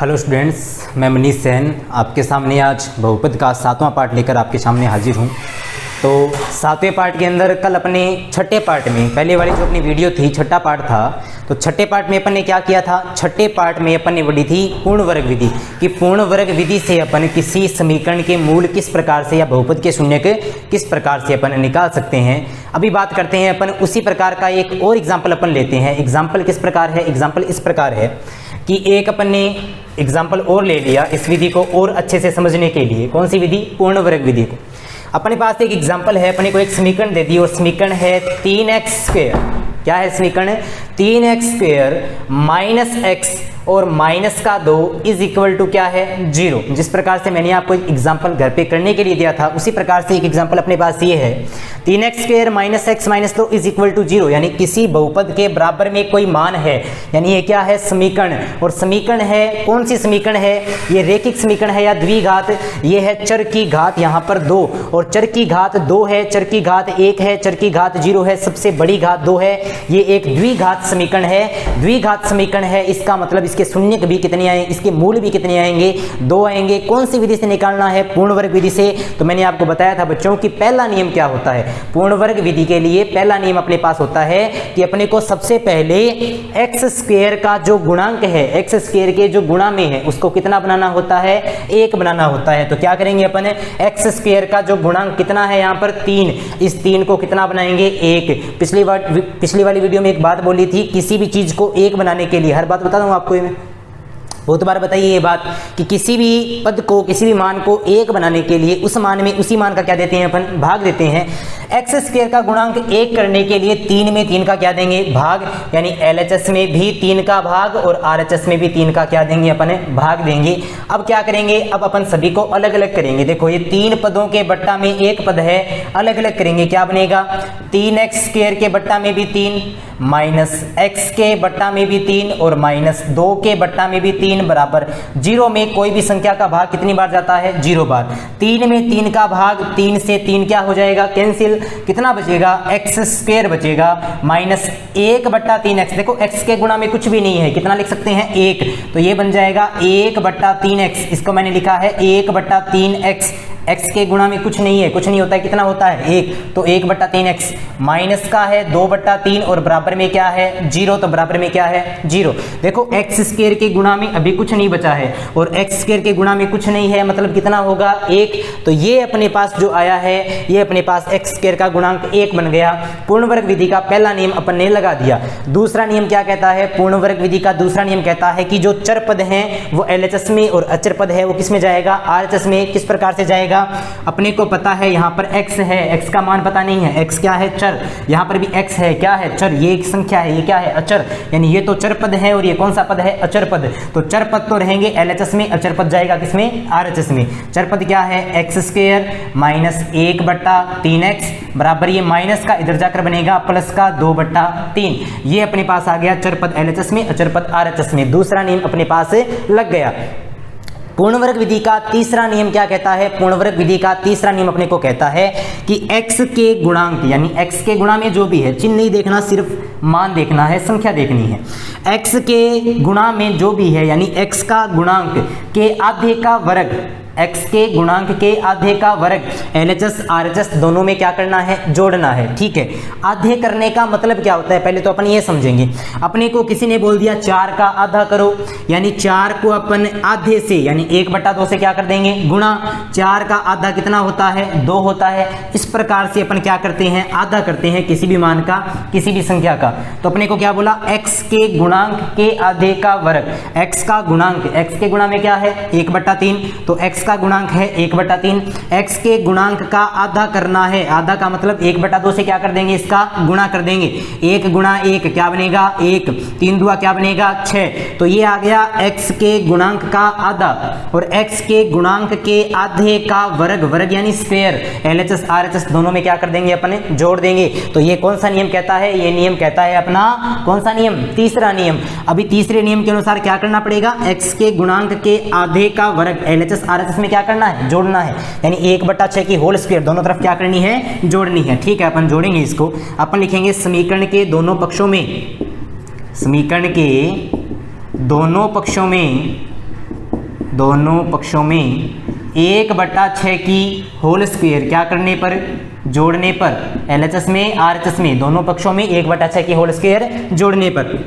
Hello students, मैं मनीष सेन आपके सामने आज बहुपद का 7वां पार्ट लेकर आपके सामने हाजिर हूँ। तो 7वें पार्ट के अंदर कल अपने छठे पार्ट में, पहले वाली जो अपनी वीडियो थी छठा पार्ट था, तो छठे पार्ट में अपन ने क्या किया था, छठे पार्ट में अपन ने पढ़ी थी पूर्ण वर्ग विधि कि पूर्ण वर्ग विधि से अपन किसी समीकरण के मूल किस प्रकार से या बहुपद के शून्य के किस प्रकार से अपन निकाल सकते हैं। अभी बात करते हैं अपन उसी प्रकार का एक और एग्जाम्पल अपन लेते हैं। एग्जाम्पल किस प्रकार है, एग्जाम्पल इस प्रकार है कि एक अपन ने एग्जाम्पल और ले लिया इस विधि को और अच्छे से समझने के लिए। कौन सी विधि, पूर्ण वर्ग विधि को। अपने पास एक एग्जाम्पल है, अपने को एक समीकरण दे दी और समीकरण है 3x²। क्या है समीकरण, 3x² माइनस x और माइनस का 2 इज इक्वल टू क्या है, 0। जिस प्रकार से मैंने आपको एग्जाम्पल घर पे करने के लिए दिया था उसी प्रकार से एक एग्जाम्पल अपने पास ये है 3x² minus x minus 2 is equal to 0, यानी किसी बहुपद के बराबर में कोई मान है, यानी ये क्या है समीकरण। और समीकरण है, कौन सी समीकरण है, ये रेखिक समीकरण है या द्विघात। ये है चर की घात यहाँ पर 2 और चर की घात 2 है, चर की घात 1 है, चर की घात 0 है, सबसे बड़ी घात 2 है। ये एक द्विघात समीकरण है, द्विघात समीकरण है। इसका मतलब इसके शून्य भी कितने आए, इसके मूल भी कितने आएंगे, 2 आएंगे। कौन सी विधि से निकालना है, पूर्ण वर्ग विधि से। तो मैंने आपको बताया था बच्चों कि पहला नियम क्या होता है, पूर्ण वर्ग विधि के लिए पहला नियम अपने पास होता है कि अपने को सबसे पहले x² का जो गुणांक है, x² के जो गुणा में है उसको कितना बनाना होता है, 1 बनाना होता है। तो क्या करेंगे अपन, x² का जो गुणांक कितना है यहाँ पर 3, इस 3 को कितना बनाएंगे, 1। पिछली वाली वीडियो में एक बात बोली थी, किसी भी चीज को 1 बनाने के लिए, हर बात बता दूं आपको, मैं बहुत बार बताइए ये बात कि किसी भी पद को, किसी भी मान को 1 बनाने के लिए उस मान में, उसी मान का क्या देते हैं अपन, भाग देते हैं। x² का गुणांक 1 करने के लिए 3 में 3 का क्या देंगे, भाग, यानी LHS में भी 3 का भाग और RHS में भी 3 का क्या देंगे अपन, भाग देंगे। अब क्या करेंगे, अब अपन सभी को अलग अलग करेंगे। देखो ये 3 पदों के बट्टा में एक पद है, अलग अलग करेंगे। क्या बनेगा, 3x² के बट्टा में भी 3, माइनस x के बट्टा में भी 3 और माइनस 2 के बट्टा में भी 3 बराबर 0 में कोई भी संख्या का भाग कितनी बार जाता है, 0 बार। 3 में 3 का भाग, 3 से 3 क्या हो जाएगा, कैंसिल। कितना बचेगा, x² बचेगा माइनस 1/3x। देखो x के गुणा में कुछ भी नहीं है, कितना लिख सकते हैं, 1। तो ये बन जाएगा 1/3x। इसको मैंने लिखा है 1/3x। x के गुणा में कुछ नहीं है, कुछ नहीं होता है, कितना होता है, 1। तो 1/3x माइनस का है 2/3 और बराबर में क्या है, 0। तो बराबर में क्या है, 0। देखो x² के गुणा में अभी कुछ नहीं बचा है और x² के गुणा में कुछ नहीं है, मतलब कितना होगा, 1। तो ये अपने पास जो आया है, ये अपने पास x² का गुणांक 1 बन गया। पूर्ण वर्ग विधि का पहला नियम अपन ने लगा दिया। दूसरा नियम क्या कहता है, पूर्ण वर्ग विधि का दूसरा नियम कहता है कि जो चर पद हैं वो LHS में और अचर पद है वो किस में जाएगा, RHS में। किस प्रकार से जाएगा, अपने को पता है यहाँ पर x है, x का मान पता नहीं है, x क्या है, चर। यहाँ पर भी x है, क्या है, चर। ये एक संख्या है, ये क्या है, अचर, यानी ये तो चर पद है और ये कौन सा पद है, अचर पद। तो चर पद तो रहेंगे LHS में, अचर पद जाएगा किसमें, RHS में। चर पद क्या है, x² माइनस 1/3x बराबर, ये माइनस का इधर जाकर बनेगा प्लस का 2/3। ये अपने पास आ गया चर पद LHS में, अचर पद RHS में। दूसरा नियम अपने पास लग गया। पूर्ण वर्ग विधि का तीसरा नियम क्या कहता है, पूर्ण वर्ग विधि का तीसरा नियम अपने को कहता है कि x के गुणांक, यानी x के गुणा में जो भी है, चिन्ह नहीं देखना, सिर्फ मान देखना है, संख्या देखनी है। x के गुणा में जो भी है, यानी x का गुणांक के आधे का वर्ग, x के गुणांक के आधे का वर्ग LHS RHS दोनों में क्या करना है, जोड़ना है। ठीक है, आधे करने का मतलब क्या होता है, पहले तो अपन ये समझेंगे। अपने को किसी ने बोल दिया 4 का आधा करो, यानी 4 को अपन आधे से, यानी 1/2 से क्या कर देंगे, गुणा। 4 का आधा कितना होता है, 2 होता है। इस प्रकार से अपन क्या करते हैं, आधा करते हैं किसी भी मान का, किसी भी संख्या का। तो अपने को क्या बोला, x के गुणांक के आधे का वर्ग, x का गुणांक, x के गुणा में क्या है, 1/3। तो x का गुणांक है 1/3, x के गुणांक का आधा करना है। आधा का मतलब 1/2 से क्या कर देंगे, इसका गुणा कर देंगे। 1 गुणा 1 क्या बनेगा, 1। 3 दूआ क्या बनेगा, 6। तो ये आ गया x के गुणांक का आधा और x के गुणांक के आधे का वर्ग, वर्ग यानी स्क्वायर। LHS RHS दोनों में क्या कर देंगे, अपने जोड़ देंगे। तो ये कौन सा नियम कहता है, ये नियम कहता है अपना कौन सा नियम, तीसरा नियम। अभी तीसरे नियम के अनुसार क्या करना पड़ेगा, x के गुणांक के आधे का वर्ग LHS RHS इसमें क्या करना है, जोड़ना है, यानी 1/6 की होल स्क्वायर दोनों तरफ क्या करनी है, जोड़नी है। ठीक है, अपन जोड़ेंगे इसको। अपन लिखेंगे समीकरण के दोनों पक्षों में, समीकरण के दोनों पक्षों में दोनों पक्षों में 1/6 की होल स्क्वायर क्या करने पर, जोड़ने पर, LHS में RHS में दोनों पक्षों में 1/6 की होल स्क्वायर जोड़ने पर।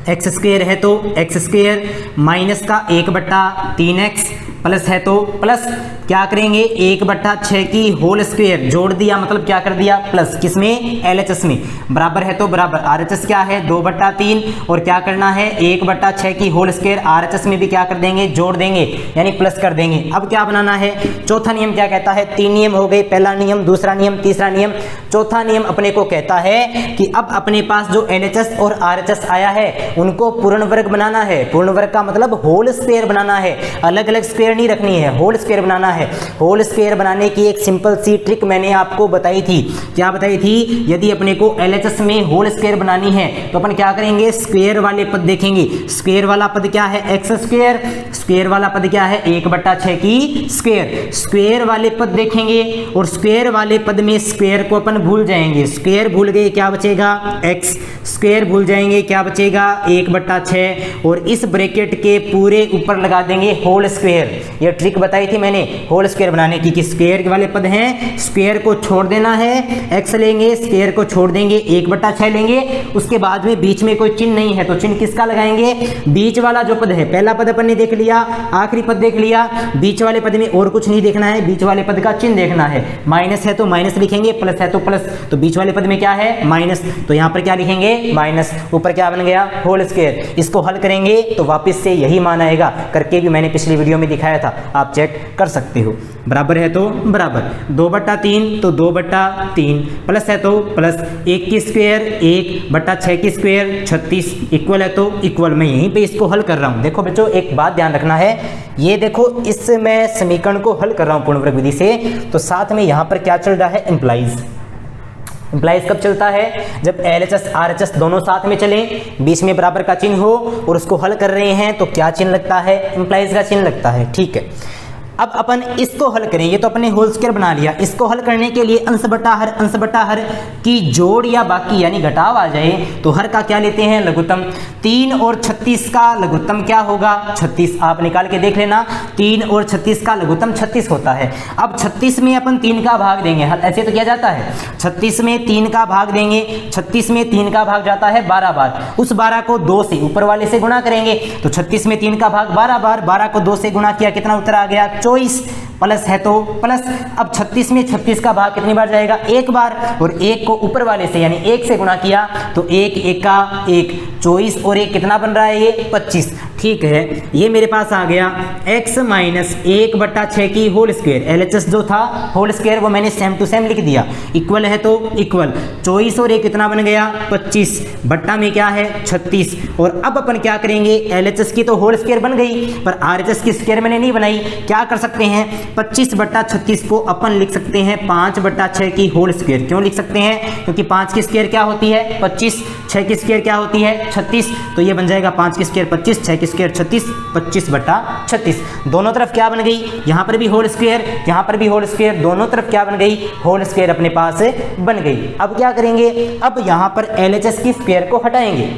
एक्स स्क्वायर है तो एक्स स्क्वायर माइनस का 1/3x प्लस है तो प्लस क्या करेंगे 1/6 की होल स्क्वायर जोड़ दिया, मतलब क्या कर दिया प्लस, किसमें LHS में, बराबर है तो बराबर RHS क्या है 2/3 और क्या करना है 1/6 की होल स्क्वायर RHS में भी क्या कर देंगे जोड़ देंगे यानी प्लस कर देंगे। अब क्या बनाना है, चौथा नियम क्या कहता है, 3 नियम हो गए, पहला नियम, दूसरा नियम, तीसरा नियम। चौथा नियम अपने को कहता है कि अब अपने पास जो LHS और RHS आया है उनको पूर्ण वर्ग बनाना है। पूर्ण वर्ग का मतलब होल स्क्वायर बनाना है, अलग अलग स्क्वायर नहीं रखनी है, होल स्क्वायर बनाना है। होल स्क्वायर बनाने की एक सिंपल सी ट्रिक मैंने आपको बताई थी। क्या बताई थी, यदि अपने को LHS में होल स्क्वायर बनानी है तो अपन क्या करेंगे, स्क्वायर वाले पद देखेंगे। स्क्वायर वाला पद क्या है एक्स स्क्वायर, स्क्वायर वाला पद क्या है 1/6 की स्क्वायर। स्क्वायर वाले पद देखेंगे और स्क्वायर वाले पद में स्क्वायर को अपन भूल जाएंगे, स्क्वायर भूल गए क्या बचेगा x, स्क्वायर भूल जाएंगे क्या बचेगा 1/6 और इस ब्रैकेट के पूरे ऊपर लगा देंगे होल स्क्वायर। ये ट्रिक बताई थी मैंने होल स्क्वायर बनाने की कि स्क्वायर वाले पद हैं, स्क्वायर को छोड़ देना है, x लेंगे, स्क्वायर को छोड़ देंगे, 1/6 लेंगे, उसके बाद में बीच में कोई चिन्ह नहीं है तो चिन्ह किसका लगाएंगे, बीच वाला जो पद है, पहला पद अपन ने देख लिया, आखिरी पद देख लिया, बीच वाले पद में और कुछ नहीं देखना है, बीच वाले पद का चिन्ह देखना है। माइनस है तो माइनस लिखेंगे, प्लस है तो प्लस, तो बीच वाले पद में क्या है माइनस, तो यहाँ पर क्या लिखेंगे माइनस, ऊपर क्या बन गया होल स्क्वायर। इसको हल करेंगे तो वापस से यही मान आएगा, करके भी मैंने पिछली वीडियो में दिखाया था, आप चेक कर सकते हो। बराबर है तो बराबर, 2/3 तो 2/3, प्लस है तो प्लस, 1 की स्क्वायर 1/6 की स्क्वायर 36, इक्वल है तो इक्वल। मैं यहीं पे इसको हल कर रहा हूँ। देखो बच्चों एक बात ध्यान रखना है, ये देखो इस मैं समीकरण को हल कर रहा हूँ पूर्ण वर्ग विधि से, तो साथ में यहाँ पर क्या चल रहा है इम्प्लाइज। इम्प्लाइज कब चलता है, जब LHS RHS दोनों साथ में चले, बीच में बराबर का चिन्ह हो और उसको हल कर रहे हैं तो क्या चिन्ह लगता है, इम्प्लाइज का चिन्ह लगता है। ठीक है, अब अपन इसको हल करें, ये तो अपने होल स्क्वायर बना लिया, इसको हल करने के लिए अंश बटा हर की जोड़ या बाकी यानी घटाव आ जाए तो हर का क्या लेते हैं लघुत्तम। 3 और 36 का लघुत्तम क्या होगा 36, आप निकाल के देख लेना, 3 और 36 का लघुत्तम 36 होता है। अब 36 में अपन 3 का भाग देंगे, ऐसे तो किया जाता है, 36 में 3 का भाग देंगे, 36 में 3 का भाग जाता है 12 बार, उस 12 को 2 से ऊपर वाले से गुणा करेंगे, तो 36 में 3 का भाग 12 बार, 12 को 2 से गुणा किया, कितना उत्तर आ गया 24, प्लस है तो प्लस। अब 36 में 36 का भाग कितनी बार जाएगा, 1 बार, और 1 को ऊपर वाले से यानी 1 से गुणा किया तो 1 एका 1, 24 और 1 कितना बन रहा है ये 25। ठीक है, ये मेरे पास आ गया x माइनस 1/6 की होल स्क्वायर। LHS जो था होल स्क्वायर वो मैंने सेम टू सेम लिख दिया, इक्वल है तो इक्वल, 24 और 1 कितना बन गया 25, बट्टा में क्या है 36। और अब अपन क्या करेंगे, LHS की तो होल स्क्वायर बन गई पर RHS की स्क्वायर मैंने नहीं बनाई, क्या कर सकते हैं 25/36 को अपन लिख सकते हैं 5/6 की होल स्क्वायर। क्यों लिख सकते हैं, क्योंकि 5 की स्क्वायर क्या होती है 25, 6 की स्क्वायर क्या होती है 36, तो ये बन जाएगा 5 की स्क्वायर 25, 6 की स्क्वायर 36, 25/36। दोनों तरफ क्या बन गई, यहाँ पर भी होल स्क्वायर, यहाँ पर भी होल स्क्वायर, दोनों तरफ क्या बन गई होल स्क्वायर अपने पास बन गई। अब क्या करेंगे, अब यहाँ पर LHS की स्क्वायर को हटाएंगे,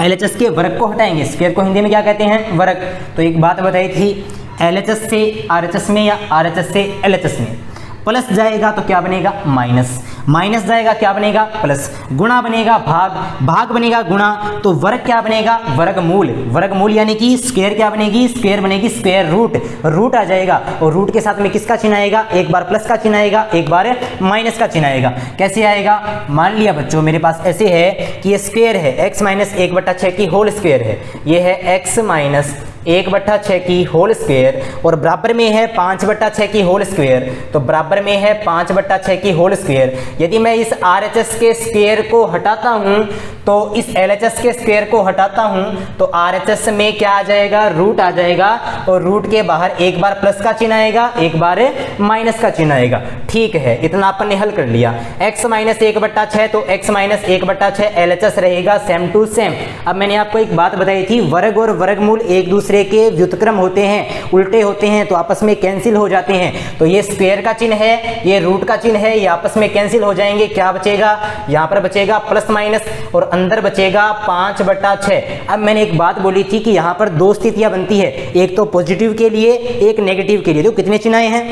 LHS के वर्ग को हटाएंगे। स्क्वायर को हिंदी में क्या कहते हैं वर्ग। तो एक बात बताई थी, LHS से RHS में या RHS से LHS में प्लस जाएगा तो क्या बनेगा माइनस, माइनस जाएगा क्या बनेगा प्लस, गुणा बनेगा भाग, भाग बनेगा गुणा, तो वर्ग क्या बनेगा वर्गमूल, वर्गमूल यानी कि स्क्वायर क्या बनेगी, स्क्वायर बनेगी स्क्वायर रूट, रूट आ जाएगा और रूट के साथ में किसका चिन्ह आएगा, एक बार प्लस का चिन्ह आएगा, एक बार माइनस का चिन्ह आएगा। कैसे आएगा, मान लिया बच्चों मेरे पास ऐसे है कि ये स्क्वायर है x माइनस 1/6 की होल स्क्वायर है, ये है x माइनस 1/6 की होल स्क्वायर और बराबर में है 5/6 की होल स्क्वायर, तो बराबर में है 5/6 की होल स्क्वायर। यदि मैं इस RHS के स्क्वायर को हटाता हूं तो इस LHS के स्क्वायर को हटाता हूं तो RHS में क्या आ जाएगा रूट आ जाएगा और रूट के बाहर एक बार प्लस का चिन्ह आएगा, एक बार माइनस का चिन्ह आएगा। ठीक है, इतना अपन ने हल कर लिया। x माइनस 1/6 तो x माइनस 1/6 LHS रहेगा सेम टू सेम। अब मैंने आपको एक बात बताई थी, वर्ग और वर्गमूल एक दूसरे दूसरे के व्युत्क्रम होते हैं, उल्टे होते हैं, तो आपस में कैंसिल हो जाते हैं। तो ये स्क्वायर का चिन्ह है, ये रूट का चिन्ह है, ये आपस में कैंसिल हो जाएंगे। क्या बचेगा, यहाँ पर बचेगा प्लस माइनस और अंदर बचेगा 5/6। अब मैंने एक बात बोली थी कि यहाँ पर दो स्थितियां बनती है, एक तो पॉजिटिव के लिए, एक नेगेटिव के लिए। तो कितने चिन्ह आए हैं,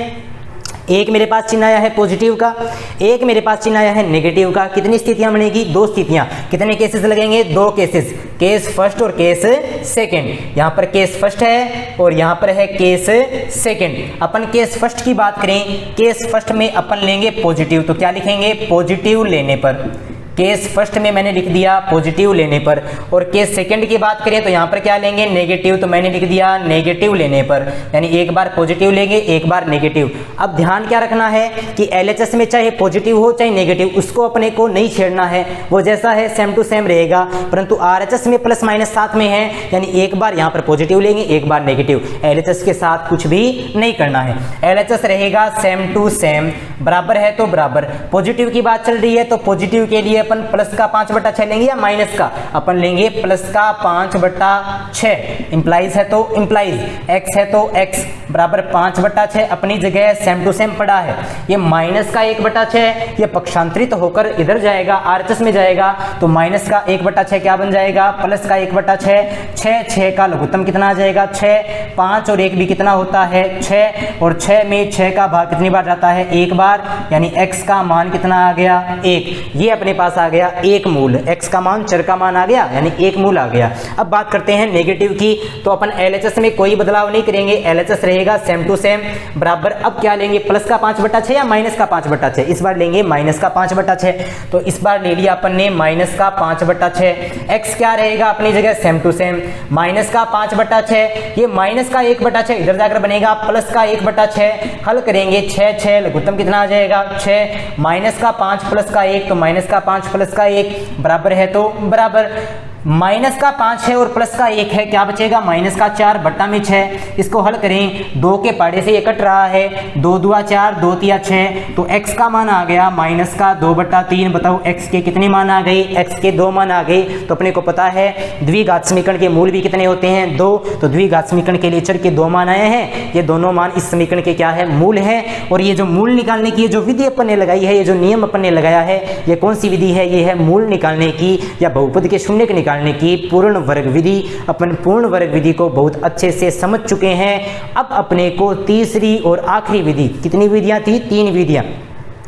एक मेरे पास चिन्ह आया है पॉजिटिव का, एक मेरे पास चिन्ह आया है नेगेटिव का। कितनी स्थितियां बनेगी, दो स्थितियां। कितने केसेस लगेंगे, दो केसेस, केस फर्स्ट और केस सेकंड। यहां पर केस फर्स्ट है और यहां पर है केस सेकंड। अपन केस फर्स्ट की बात करें, केस फर्स्ट में अपन लेंगे पॉजिटिव, तो क्या लिखेंगे, पॉजिटिव लेने पर। केस फर्स्ट में मैंने लिख दिया पॉजिटिव लेने पर। और केस सेकंड की बात करें तो यहाँ पर क्या लेंगे, नेगेटिव, तो मैंने लिख दिया नेगेटिव लेने पर। यानी एक बार पॉजिटिव लेंगे, एक बार नेगेटिव। अब ध्यान क्या रखना है कि एलएचएस में चाहे पॉजिटिव हो चाहे नेगेटिव, उसको अपने को नहीं छेड़ना है, वो जैसा है सेम टू सेम रहेगा। परंतु आरएचएस में प्लस माइनस साथ में है, यानी एक बार यहाँ पर पॉजिटिव लेंगे, एक बार नेगेटिव। एलएचएस के साथ कुछ भी नहीं करना है, एलएचएस रहेगा सेम टू सेम, बराबर है तो बराबर। पॉजिटिव की बात चल रही है तो पॉजिटिव के लिए अपन प्लस का 5/6 लेंगे या माइनस का, अपन लेंगे प्लस का 5/6। इंप्लाइज है तो इंप्लाइज, एक्स है तो एक्स बराबर 5/6 अपनी जगह सेम टू सेम पड़ा है। ये माइनस का 1/6 ये पक्षांतरित होकर इधर जाएगा, आरएचएस में जाएगा, तो माइनस का 1/6 क्या बन जाएगा, प्लस का 1/6। 6 का लघुत्तम कितना आ जाएगा, 6। 5 और 1 भी कितना होता है, 6। और 6 में 6 का भाग कितनी बार जाता है, एक बार। यानी x का मान कितना आ गया, 1। ये अपने पास आ गया एक मूल, x का मान, चर का मान आ गया, यानी एक मूल आ गया। अब बात करते हैं नेगेटिव की, तो अपन एलएचएस में कोई बदलाव नहीं करेंगे, एलएचएस रहेगा सेम टू सेम बराबर। अब क्या लेंगे, प्लस का 5/6 या माइनस का 5/6, इस बार लेंगे माइनस का 5/6। तो इस बार ले लिया अपन ने माइनस का 5/6। x क्या रहेगा अपनी जगह सेम टू सेम, माइनस का 5/6, ये माइनस का 1/6 इधर जाकर बनेगा प्लस का 1/6। हल करेंगे 6 लघुत्तम कितना आ जाएगा, 6। माइनस का 5 प्लस का 1, तो माइनस का 5 प्लस का 1 बराबर है तो बराबर। माइनस का 5 है और प्लस का 1 है, क्या बचेगा, माइनस का 4/6। इसको हल करें, 2 के पाड़े से ये कट रहा है, 2 दूआ 4, 2 तिया 6, तो x का मान आ गया माइनस का 2/3। बताओ x के कितने मान आ गए, x के 2 मान आ गए। तो अपने को पता है द्विघात समीकरण के मूल भी कितने होते हैं, 2। तो द्विघात समीकरण के लिए चर के 2 मान आए हैं, ये दोनों मान इस समीकरण के क्या है, मूल है। और ये जो मूल निकालने की जो विधि अपन ने लगाई है, ये जो नियम अपन ने लगाया है, ये कौन सी विधि है, ये है मूल निकालने की या बहुपद के शून्य के निकालने की पूर्ण वर्ग विधि। अपन पूर्ण वर्ग विधि को बहुत अच्छे से समझ चुके हैं। अब अपने को तीसरी और आखिरी विधि, कितनी विधियां थी, 3 विधियां,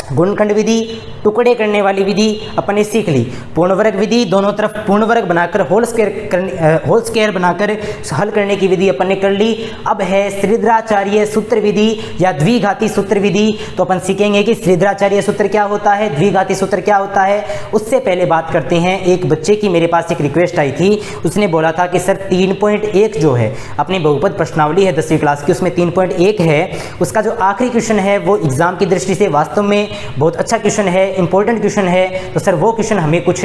गुणनखंड विधि, टुकड़े करने वाली विधि अपन ने सीख ली। पूर्ण वर्ग विधि, दोनों तरफ पूर्ण वर्ग बनाकर होल स्क्वायर बनाकर हल करने की विधि अपन ने कर ली। अब है श्रीधराचार्य सूत्र विधि या द्विघाती सूत्र विधि। तो अपन सीखेंगे कि श्रीधराचार्य सूत्र क्या होता है, द्विघाती सूत्र क्या होता है। उससे पहले बात करते हैं, एक बच्चे की मेरे पास एक रिक्वेस्ट आई थी, उसने बोला था कि सर 3.1 जो है अपनी बहुपद प्रश्नावली है 10वीं क्लास की, उसमें 3.1 है, उसका जो आखिरी क्वेश्चन है वो एग्जाम की दृष्टि से वास्तव में बहुत अच्छा क्वेश्चन है, इंपॉर्टेंट क्वेश्चन है। तो सर वो क्वेश्चन हमें कुछ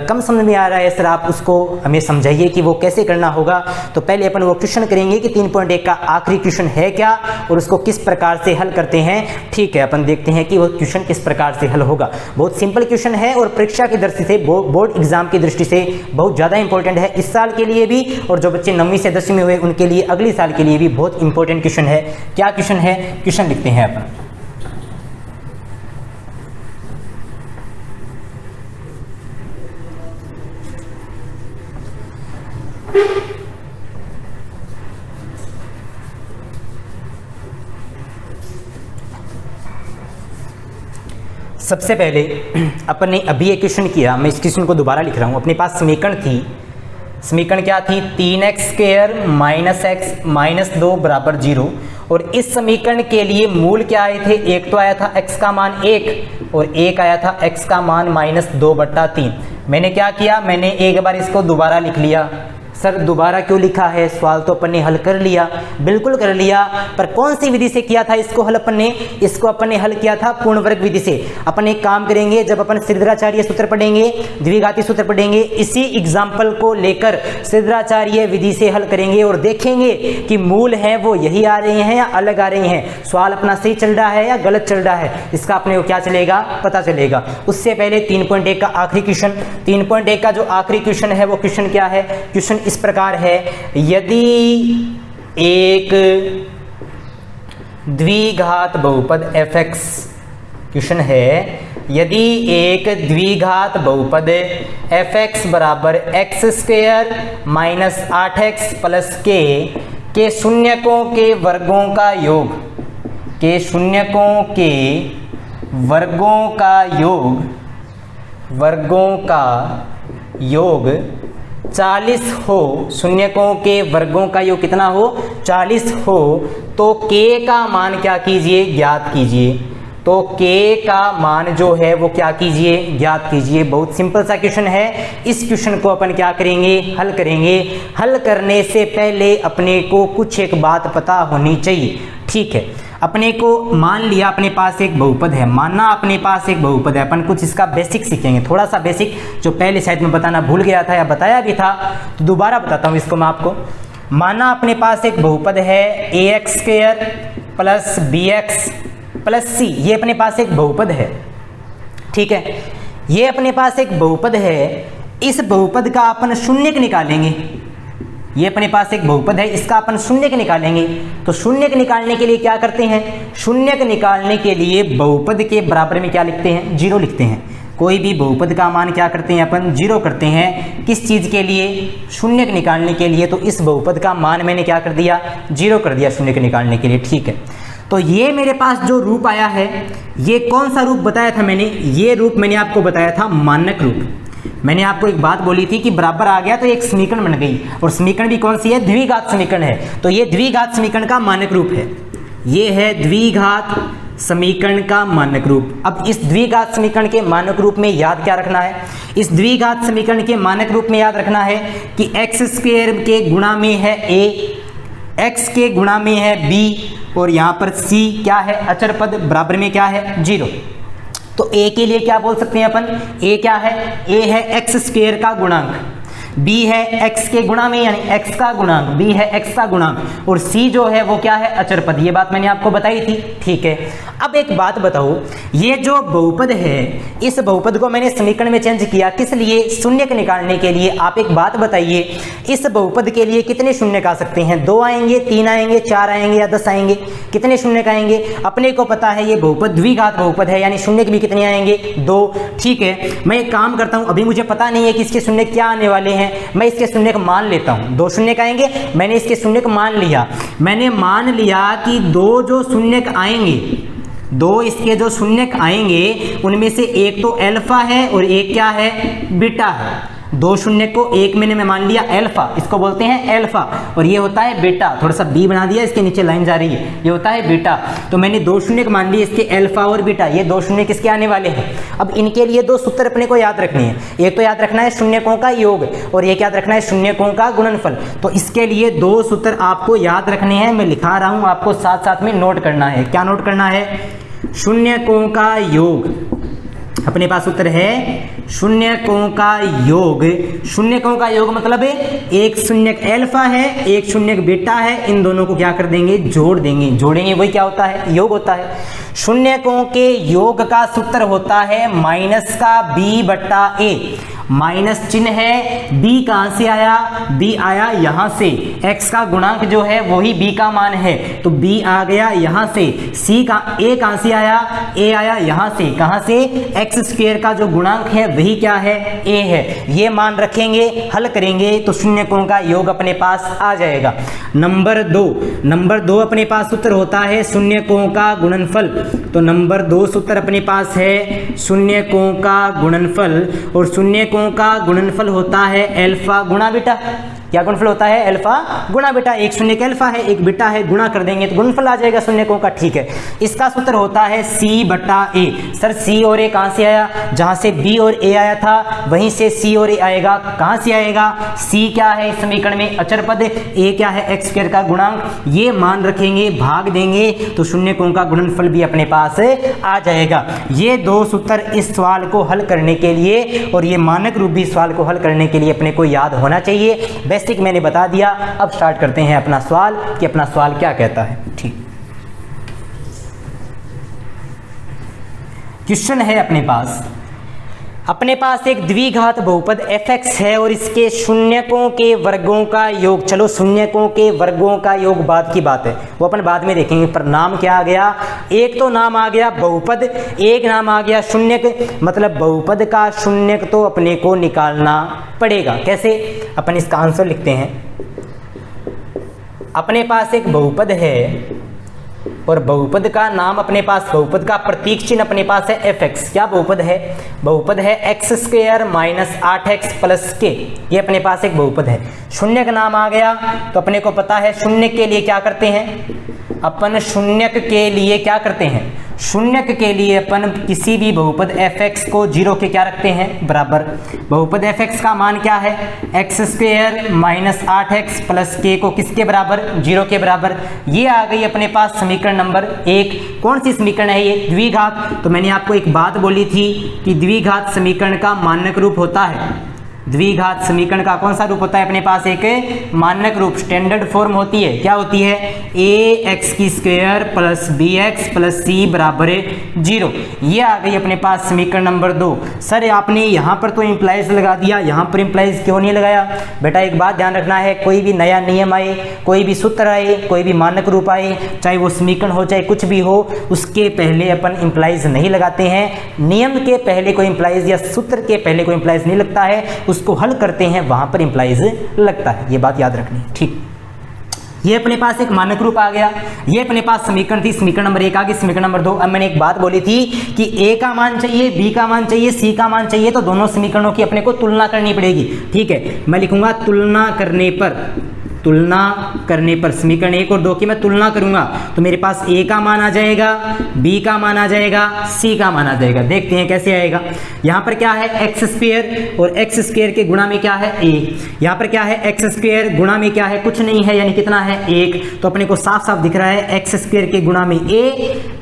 कम समझ में आ रहा है, सर आप उसको हमें समझाइए कि वो कैसे करना होगा। तो पहले अपन वो क्वेश्चन करेंगे कि 3.1 का आखिरी क्वेश्चन है क्या और उसको किस प्रकार से हल करते हैं। ठीक है, अपन देखते हैं कि वो क्वेश्चन किस प्रकार से हल होगा। बहुत सिंपल क्वेश्चन है और परीक्षा की दृष्टि से, बोर्ड एग्जाम की दृष्टि से बहुत ज़्यादा इंपॉर्टेंट है, इस साल के लिए भी, और जो बच्चे 9वीं से 10वीं में हुए उनके लिए अगली साल के लिए भी बहुत इंपॉर्टेंट क्वेश्चन है। क्या क्वेश्चन है, क्वेश्चन लिखते हैं अपन। सबसे पहले अपन ने अभी एक क्वेश्चन किया, मैं इस क्वेश्चन को दोबारा लिख रहा हूँ। अपने पास समीकरण थी, समीकरण क्या थी, 3x² माइनस x माइनस 2 बराबर 0। और इस समीकरण के लिए मूल क्या आए थे, एक तो आया था x का मान 1 और एक आया था x का मान -2/3। मैंने क्या किया, मैंने एक बार इसको दोबारा लिख लिया। सर दोबारा क्यों लिखा है, सवाल तो अपन ने हल कर लिया, बिल्कुल कर लिया, पर कौन सी विधि से किया था इसको हल अपन ने, इसको अपन ने हल किया था पूर्ण वर्ग विधि से। अपन एक काम करेंगे, जब अपन श्रीधराचार्य सूत्र पढ़ेंगे, द्विघाती सूत्र पढ़ेंगे, इसी एग्जाम्पल को लेकर श्रीधराचार्य विधि से हल करेंगे और देखेंगे कि मूल है वो यही आ रहे हैं या अलग आ रहे हैं, सवाल अपना सही चल रहा है या गलत चल रहा है, इसका अपने को क्या चलेगा, पता चलेगा। उससे पहले 3.1 का आखिरी क्वेश्चन, 3.1 का जो आखिरी क्वेश्चन है वो क्वेश्चन क्या है, क्वेश्चन इस प्रकार है, यदि एक द्विघात बहुपद fx, क्वेश्चन है यदि एक द्विघात बहुपद fx बराबर x square minus 8x plus के शून्यकों के वर्गों का योग, के शून्यकों के वर्गों का योग 40 हो, शून्यकों के वर्गों का योग कितना हो, 40 हो, तो k का मान क्या कीजिए, ज्ञात कीजिए। तो k का मान जो है वो क्या कीजिए, ज्ञात कीजिए। बहुत सिंपल सा क्वेश्चन है। इस क्वेश्चन को अपन क्या करेंगे, हल करेंगे। हल करने से पहले अपने को कुछ एक बात पता होनी चाहिए, ठीक है। अपने को मान लिया अपने पास एक बहुपद है, मानना अपने पास एक बहुपद है, अपन कुछ इसका बेसिक सीखेंगे, थोड़ा सा बेसिक जो पहले शायद मैं बताना भूल गया था या बताया भी था, तो दोबारा बताता हूँ इसको मैं आपको। माना अपने पास एक बहुपद है ax square plus bx plus c, ये अपने पास एक बहुपद है, ठीक है। ये अपने पास एक बहुपद है, इस बहुपद का अपन शून्यक निकालेंगे। ये अपने पास एक बहुपद है, इसका अपन शून्यक निकालेंगे। तो शून्यक निकालने के लिए क्या करते हैं, शून्यक निकालने के लिए बहुपद के बराबर में क्या लिखते हैं, 0 लिखते हैं। कोई भी बहुपद का मान क्या करते हैं अपन, 0 करते हैं। किस चीज़ के लिए, शून्यक निकालने के लिए। तो इस बहुपद का मान मैंने क्या कर दिया, 0 कर दिया शून्यक निकालने के लिए, ठीक है। तो ये मेरे पास जो रूप आया है, ये कौन सा रूप बताया था मैंने, ये रूप मैंने आपको बताया था मानक रूप। मैंने आपको एक बात बोली थी कि बराबर आ गया तो एक समीकरण बन गई, और समीकरण भी कौन सी है, द्विघात समीकरण है। तो ये द्विघात समीकरण का मानक रूप है, ये है द्विघात समीकरण का मानक रूप। अब इस द्विघात समीकरण के मानक रूप में याद क्या रखना है, इस द्विघात समीकरण के मानक रूप में याद रखना है कि एक्स स्क्वायर के गुणा में है a, x के गुणा में है b, और यहाँ पर c क्या है, अचर पद, बराबर में क्या है, 0। तो a के लिए क्या बोल सकते हैं अपन, a क्या है, a है एक्स स्क्वायर का गुणांक, b है x के गुणा में यानी x का गुणांक, b है x का गुणांक, और c जो है वो क्या है, अचर पद। ये बात मैंने आपको बताई थी, ठीक है। अब एक बात बताओ, ये जो बहुपद है, इस बहुपद को मैंने समीकरण में चेंज किया, किस लिए, शून्यक निकालने के लिए। आप एक बात बताइए, इस बहुपद के लिए कितने शून्यक आ सकते हैं, 2 आएंगे, 3 आएंगे, 4 आएंगे या 10 आएंगे, कितने शून्यक आएंगे। अपने को पता है ये बहुपद द्विघात बहुपद है, यानी शून्यक भी कितने आएंगे, 2, ठीक है। मैं एक काम करता हूँ, अभी मुझे पता नहीं है कि इसके शून्यक क्या आने वाले हैं, मैं इसके शून्यक मान लेता हूँ। 2 शून्यक आएंगे, मैंने इसके शून्यक मान लिया। मैंने मान लिया कि 2 जो शून्यक आएंगे, 2 इसके जो शून्यक आएंगे, उनमें से एक तो अल्फा है और एक क्या है, बीटा है। 2 शून्यक को एक मैंने मैं मान लिया अल्फा, इसको बोलते हैं अल्फा, और ये होता है बीटा। थोड़ा सा बी बना दिया, इसके नीचे लाइन जा रही है, ये होता है बीटा। तो मैंने 2 शून्यक मान लिए इसके अल्फा और बीटा, ये 2 शून्यक किसके आने वाले हैं। अब इनके लिए 2 सूत्र अपने को याद रखने हैं। एक तो याद रखना है शून्यकों का योग, और एक याद रखना है शून्यकों का गुणनफल। तो इसके लिए 2 सूत्र आपको याद रखने हैं, मैं लिखा रहा हूँ, आपको साथ साथ में नोट करना है। क्या नोट करना है, शून्यकों का योग। अपने पास उत्तर है शून्यकों का योग। शून्यकों का योग मतलब एक शून्यक अल्फा है, एक शून्यक बीटा है, इन दोनों को क्या कर देंगे, जोड़ देंगे। जोड़ेंगे वही क्या होता है, योग होता है। शून्यकों के योग का सूत्र होता है माइनस का b बट्टा a। माइनस चिन्ह है, b कहाँ से आया, b आया यहाँ से, x का गुणांक जो है वही b का मान है, तो b आ गया यहाँ से। c का a कहाँ से आया, a आया यहाँ से, कहाँ से, x स्क्वायर का जो गुणांक है वही क्या है, a है। ये मान रखेंगे, हल करेंगे तो शून्यकों का योग अपने पास आ जाएगा। नंबर 2 अपने पास सूत्र होता है शून्यकों का गुणनफल। तो नंबर 2 सूत्र अपने पास है शून्यकों का गुणनफल, और शून्यकों का गुणनफल होता है अल्फा गुणा बीटा। क्या गुणनफल होता है, अल्फा गुणा बीटा। एक शून्यक अल्फा है, एक बीटा है, गुणा कर देंगे तो गुणनफल आ जाएगा शून्यकों का, ठीक है। इसका सूत्र होता है c बटा a। सर c और a कहाँ से आया, जहाँ से b और a आया था वहीं से c और a आएगा। कहाँ से आएगा, c क्या है इस समीकरण में, अचर पद, a क्या है, एक्स स्क्वायर का गुणांक। ये मान रखेंगे, भाग देंगे तो शून्यकों का गुणनफल भी अपने पास आ जाएगा। ये 2 सूत्र इस सवाल को हल करने के लिए, और ये मानक रूप भी सवाल को हल करने के लिए अपने को याद होना चाहिए। बेसिक मैंने बता दिया, अब स्टार्ट करते हैं अपना सवाल कि अपना सवाल क्या कहता है। ठीक, क्वेश्चन है अपने पास, अपने पास एक द्विघात बहुपद fx है और इसके शून्यकों के वर्गों का योग, चलो शून्यकों के वर्गों का योग बाद की बात है, वो अपन बाद में देखेंगे, पर नाम क्या आ गया, एक तो नाम आ गया बहुपद, एक नाम आ गया शून्यक, मतलब बहुपद का शून्यक तो अपने को निकालना पड़ेगा। कैसे, अपन इसका आंसर लिखते हैं। अपने पास एक बहुपद है और बहुपद का नाम अपने पास, बहुपद का प्रतीक चिन्ह अपने पास है fx। क्या बहुपद है, बहुपद है x² - 8x + k, ये अपने पास एक बहुपद है। शून्य का नाम आ गया तो अपने को पता है शून्य के लिए क्या करते हैं अपन, शून्यक के लिए क्या करते हैं, शून्यक के लिए अपन किसी भी बहुपद fx को 0 के क्या रखते हैं, बराबर। बहुपद fx का मान क्या है, x² - 8x + k को किसके बराबर, 0 के बराबर। ये आ गई अपने पास समीकरण नंबर 1। कौन सी समीकरण है ये, द्विघात। तो मैंने आपको एक बात बोली थी कि द्विघात समीकरण का मानक रूप होता है, द्विघात समीकरण का कौन सा रूप होता है अपने पास, एक मानक रूप, स्टैंडर्ड फॉर्म होती है। क्या होती है, ax² + bx + c = 0। ये आ गई अपने पास समीकरण नंबर 2। सर आपने यहाँ पर तो इंप्लाइज लगा दिया, यहाँ पर इंप्लाइज क्यों नहीं लगाया? बेटा एक बात ध्यान रखना है, कोई भी नया नियम आए, कोई भी सूत्र आए, कोई भी मानक रूप आए, चाहे वो समीकरण हो चाहे कुछ भी हो, उसके पहले अपन इंप्लाइज नहीं लगाते हैं। नियम के पहले कोई इंप्लाइज या सूत्र के पहले कोई इंप्लाइज नहीं लगता है, उसको हल करते हैं वहां पर इंप्लाइज लगता है। ये बात याद रखनी, ठीक। ये अपने पास एक मानक रूप आ गया, ये अपने पास समीकरण थी, समीकरण नंबर 1 आ गई, समीकरण नंबर 2। अब मैंने एक बात बोली थी कि a का मान चाहिए, b का मान चाहिए, c का मान चाहिए, तो दोनों समीकरणों की अपने को तुलना करनी पड़ेगी। ठीक है, मैं लिखूंगा तुलना करने पर समीकरण 1 और 2 की मैं तुलना करूंगा तो मेरे पास a का मान आ जाएगा, b का मान आ जाएगा, c का मान आ जाएगा। देखते हैं कैसे आएगा। यहाँ पर क्या है, x² और x² के गुणा में क्या है, a। यहाँ पर क्या है, x² गुणा में क्या है, कुछ नहीं है, यानी कितना है, 1। तो अपने को साफ साफ दिख रहा है x² के गुणा में a,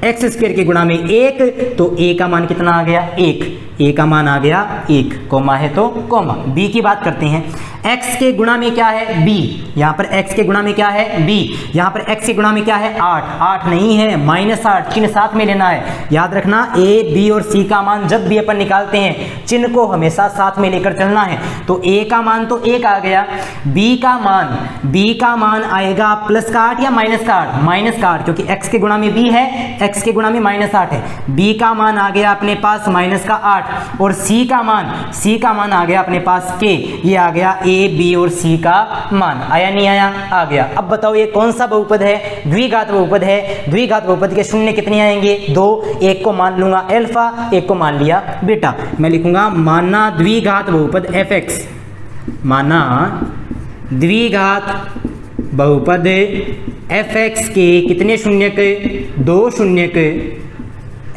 x² के गुणा में 1, तो a का मान कितना आ गया, 1। a का मान आ गया 1, कोमा है तो कोमा। b की बात करते हैं, x के गुणा में क्या है, b। यहाँ पर x के गुणा में क्या है, b। यहाँ पर x के गुणा में क्या है, 8 नहीं है, -8, चिन्ह साथ में लेना है। याद रखना a, b और c का मान जब भी अपन निकालते हैं चिन्ह को हमेशा साथ में लेकर चलना है। तो a का मान तो 1 आ गया, b का मान आएगा प्लस का 8 या माइनस का 8, माइनस का 8, क्योंकि x के गुणा में b है, x के गुणा में -8 है। b का मान आ गया अपने पास माइनस का 8 और c का मान आ गया अपने पास k। ये आ गया a, b और c का मान। आया नहीं आया, आ गया। अब बताओ ये कौन सा बहुपद है, द्विघात बहुपद है। द्विघात बहुपद के शून्य कितने आएंगे, 2। एक को मान लूंगा अल्फा, एक को मान लिया बीटा। मैं लिखूंगा माना द्विघात बहुपद fx, माना द्विघात बहुपद fx के कितने शून्यक, 2 शून्यक,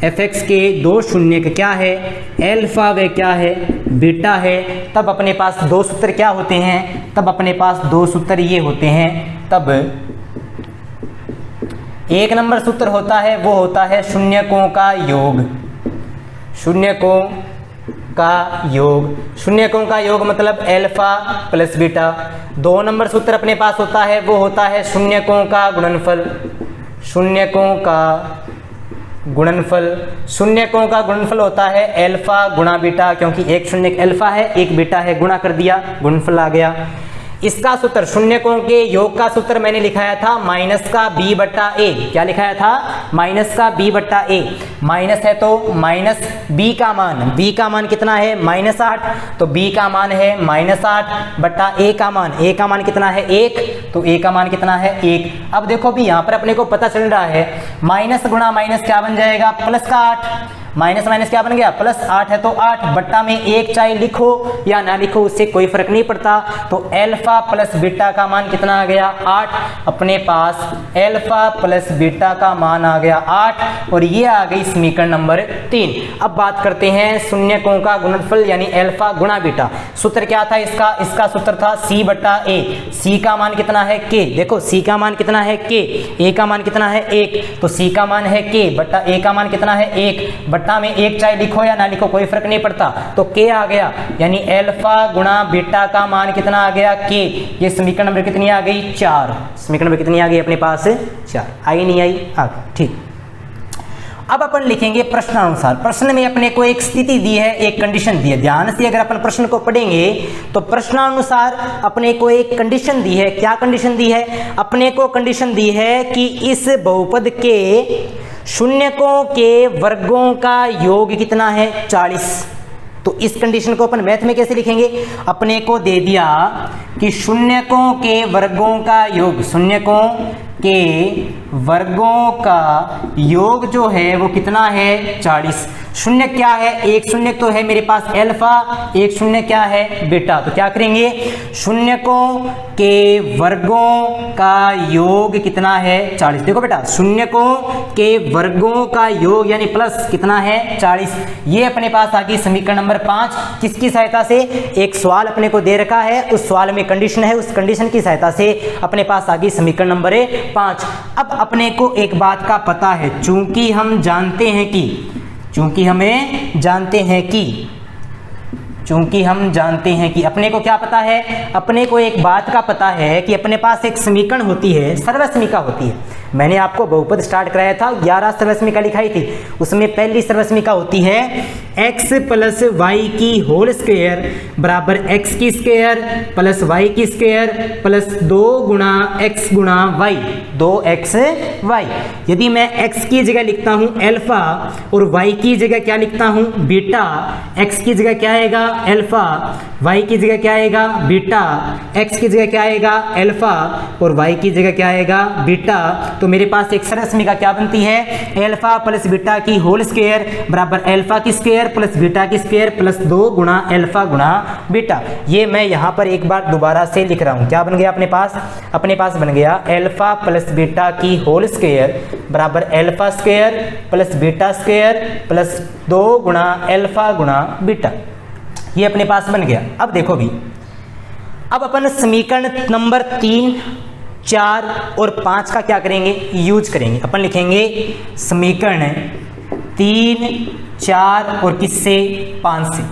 fx के 2 शून्यक क्या है, अल्फा व क्या है, बीटा है। तब अपने पास 2 सूत्र क्या होते हैं, तब अपने पास 2 सूत्र ये होते हैं। तब 1 नंबर सूत्र होता है, वो होता है शून्यकों का योग, शून्यकों का योग, शून्यकों का योग मतलब अल्फा प्लस बीटा। 2 नंबर सूत्र अपने पास होता है, वो होता है शून्यकों का गुणनफल, शून्यकों का गुणनफल। शून्यकों का गुणनफल होता है अल्फा गुणा बीटा, क्योंकि एक शून्यक अल्फा है, एक बीटा है, गुणा कर दिया, गुणनफल आ गया। इसका सूत्र, शून्यकों के योग का सूत्र मैंने लिखाया था माइनस का b/a। क्या लिखाया था, माइनस का b/a। माइनस है तो माइनस b का मान कितना है, -8, तो b का मान है -8 बटा a का मान कितना है, 1, तो a का मान कितना है, 1। अब देखो भी यहाँ पर अपने को पता चल रहा है माइनस गुणा माइनस क्या बन जाएगा, प्लस का 8, माइनस माइनस क्या बन गया, +8 है तो 8 बट्टा में 1, चाहे लिखो या ना लिखो उससे कोई फर्क नहीं पड़ता। तो अल्फा प्लस बीटा का मान कितना आ गया, 8। अपने पास अल्फा प्लस बीटा का मान आ गया 8 और ये आ गई समीकरण नंबर 3। अब बात करते हैं शून्यकों का गुणनफल यानी अल्फा गुणा बीटा। सूत्र क्या था इसका सूत्र था c/a। c का मान कितना है, k। देखो c का मान कितना है, k, a का मान कितना है, 1, तो c का मान है k बट्टा a का मान कितना है, 1 बट्टा में 1, चाहे लिखो या ना लिखो कोई फर्क नहीं पड़ता, तो k आ गया, यानी अल्फा गुणा बीटा का मान कितना आ गया, k। ये समीकरण नंबर कितनी आ गई, 4। समीकरण नंबर कितनी आ गई अपने पास, 4। आई नहीं आई, आ गई, ठीक। अब अपन लिखेंगे प्रश्नानुसार। प्रश्न में अपने को एक स्थिति दी है, एक कंडीशन दी है। ध्यान से अगर अपन प्रश्न को पढ़ेंगे तो प्रश्नानुसार अपने को एक कंडीशन दी है। क्या कंडीशन दी है? अपने को कंडीशन दी है कि इस बहुपद के शून्यकों के वर्गों का योग कितना है? 40। तो इस कंडीशन को अपन मैथ में कैसे लिखेंगे? अपने को दे दिया कि शून्यकों के वर्गों का योग, शून्यकों के वर्गों का योग जो है वो कितना है? 40। शून्य क्या है? एक शून्य तो है मेरे पास अल्फा, एक शून्य क्या है? बीटा। तो क्या करेंगे? शून्यकों के वर्गों का योग कितना है? 40। देखो बेटा, शून्यकों के वर्गों का योग यानी प्लस कितना है? 40। ये अपने पास आ गई समीकरण नंबर 5। किसकी सहायता से? एक सवाल अपने को दे रखा है, उस सवाल में कंडीशन है, उस कंडीशन की सहायता से अपने पास आ गई समीकरण नंबर 5। अब अपने को एक बात का पता है, चूंकि हम जानते हैं कि अपने को क्या पता है? अपने को एक बात का पता है कि अपने पास एक समीकरण होती है, सर्वसमीका होती है। मैंने आपको बहुपद स्टार्ट कराया था, 11 सर्वसमीका लिखाई थी। उसमें पहली सर्वसमीका होती है x प्लस वाई की होल स्क्वायर बराबर x की स्क्वायर प्लस वाई की स्क्वायर प्लस 2 गुणा x गुणा वाई, 2xy। यदि मैं x की जगह लिखता हूँ अल्फा और y की जगह क्या लिखता हूँ? बीटा। x की जगह क्या आएगा? अल्फा। y की जगह क्या आएगा? बीटा। x की जगह क्या आएगा? अल्फा और y की जगह क्या आएगा? बीटा। तो मेरे पास एक सर्वसमीका क्या बनती है? अल्फा प्लस बीटा की होल स्क्वायर बराबर अल्फा की स्क्वायर प्लस बीटा की स्क्वायर प्लस 2 गुणा अल्फा गुणा बीटा। ये मैं यहाँ पर एक बार दोबारा से लिख रहा हूँ। क्या बन गया अपने पास? अपने पास बन गया अल्फा प्लस बीटा की होल स्क्वायर बराबर alpha square plus beta square plus 2 गुणा अल्फा गुणा बीटा। ये अपने पास बन गया। अब देखो भी, अब अपन समीकरण नंबर 3, 4 और 5 का क्या करेंगे? यूज करेंगे। अपन लिखेंगे समीकरण 3, 4 और किससे? 5 से।